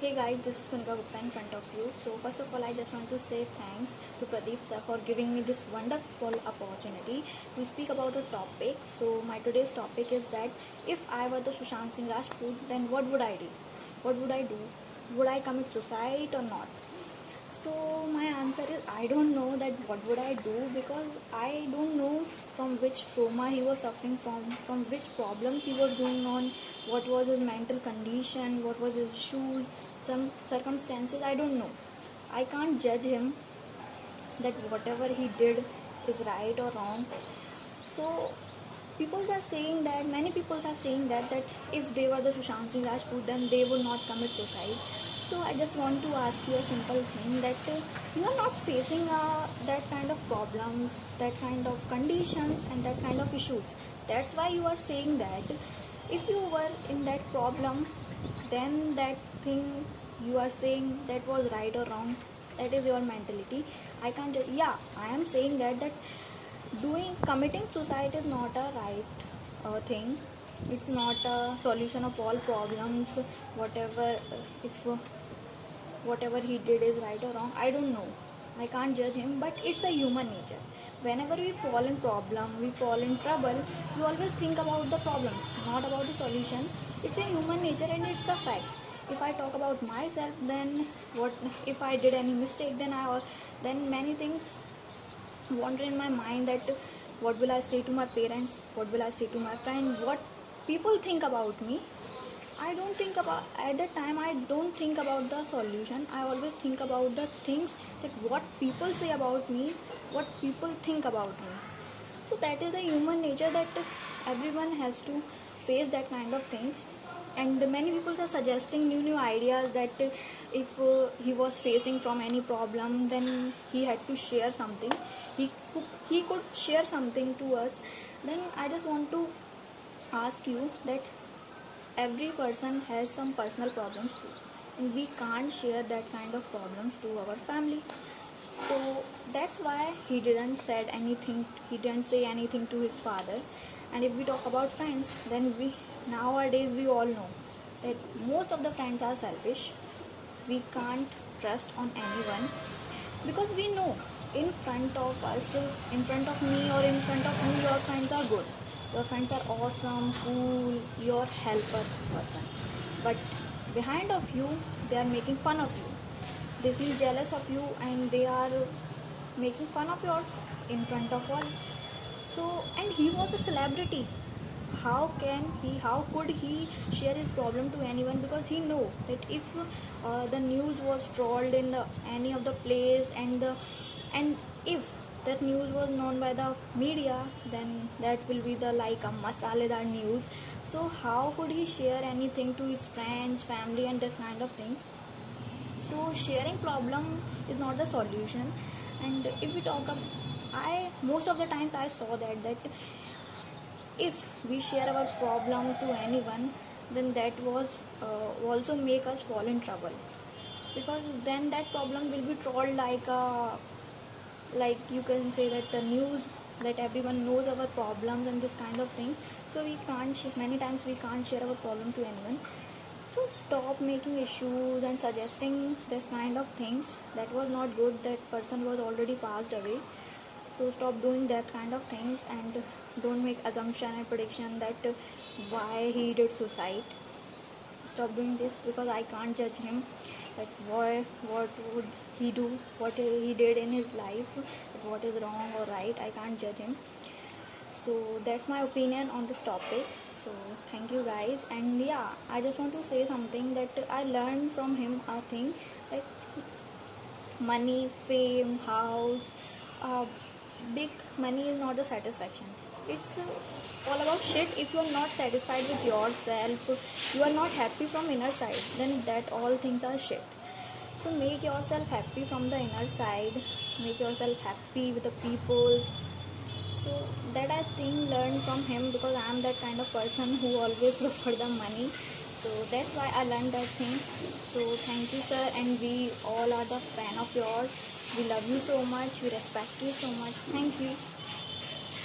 Hey guys, this is Kunika Gupta in front of you. So first of all, I just want to say thanks to Pradeep sir for giving me this wonderful opportunity to speak about a topic. So my today's topic is that if I were the Sushant Singh Rajput, then what would I do? What would I do? Would I commit suicide or not? So my answer is I don't know that what would I do, because I don't know from which trauma he was suffering from which problems he was going on, what was his mental condition, what was his issues, some circumstances. I don't know. I can't judge him that whatever he did is right or wrong. So many people are saying that if they were the Sushant Singh Rajput, then they would not commit suicide. So I just want to ask you a simple thing, that you are not facing that kind of problems, that kind of conditions, and that kind of issues. That's why you are saying that if you were in that problem, then that thing you are saying that was right or wrong. That is your mentality. I can't. Yeah, I am saying that committing suicide is not a right thing. It's not a solution of all problems. Whatever if whatever he did is right or wrong, I don't know. I can't judge him, but it's a human nature. Whenever we fall in problem, we fall in trouble, we always think about the problems, not about the solution. It's a human nature and it's a fact. If I talk about myself, then what if I did any mistake, then many things wander in my mind, that what will I say to my parents, what will I say to my friend, what people think about me. I don't think about at the time. I don't think about the solution. I always think about the things, that what people say about me, what people think about me. So that is the human nature, that everyone has to face that kind of things. And many people are suggesting new ideas, that if he was facing from any problem, then he had to share something. He could share something to us. Then I just want to ask you that every person has some personal problems too, and we can't share that kind of problems to our family. So that's why he didn't say anything to his father. And if we talk about friends, then we nowadays we all know that most of the friends are selfish. We can't trust on anyone, because we know in front of us, in front of me or in front of you, your friends are good, your friends are awesome, cool, your helper person. But behind of you, they are making fun of you. They feel jealous of you, and they are making fun of yours in front of all. So, and he was a celebrity. How could he share his problem to anyone? Because he know that if the news was trolled in any of the place, and if that news was known by the media, then that will be the like a masaledar news. So how could he share anything to his friends, family, and that kind of things? So sharing problem is not the solution. And if we talk about, I most of the times I saw that if we share our problem to anyone, then that was also make us fall in trouble, because then that problem will be trolled like you can say that the news, that everyone knows our problems and this kind of things. So we can't many times we can't share our problem to anyone. So stop making issues and suggesting this kind of things. That was not good. That person was already passed away. So stop doing that kind of things, and don't make assumption and prediction that why he did suicide. Stop doing this, because I can't judge him, that what would he do, what he did in his life, what is wrong or right. I can't judge him. So that's my opinion on this topic. So thank you guys. And yeah, I just want to say something, that I learned from him a thing, that money, fame, house, big money is not the satisfaction. It's all about shit. If you are not satisfied with yourself, you are not happy from inner side, then that all things are shit. So make yourself happy from the inner side, make yourself happy with the peoples. So that I think learned from him, because I am that kind of person who always prefer the money. So that's why I learned that thing. So thank you sir, and we all are the fan of yours. We love you so much, we respect you so much. Thank you.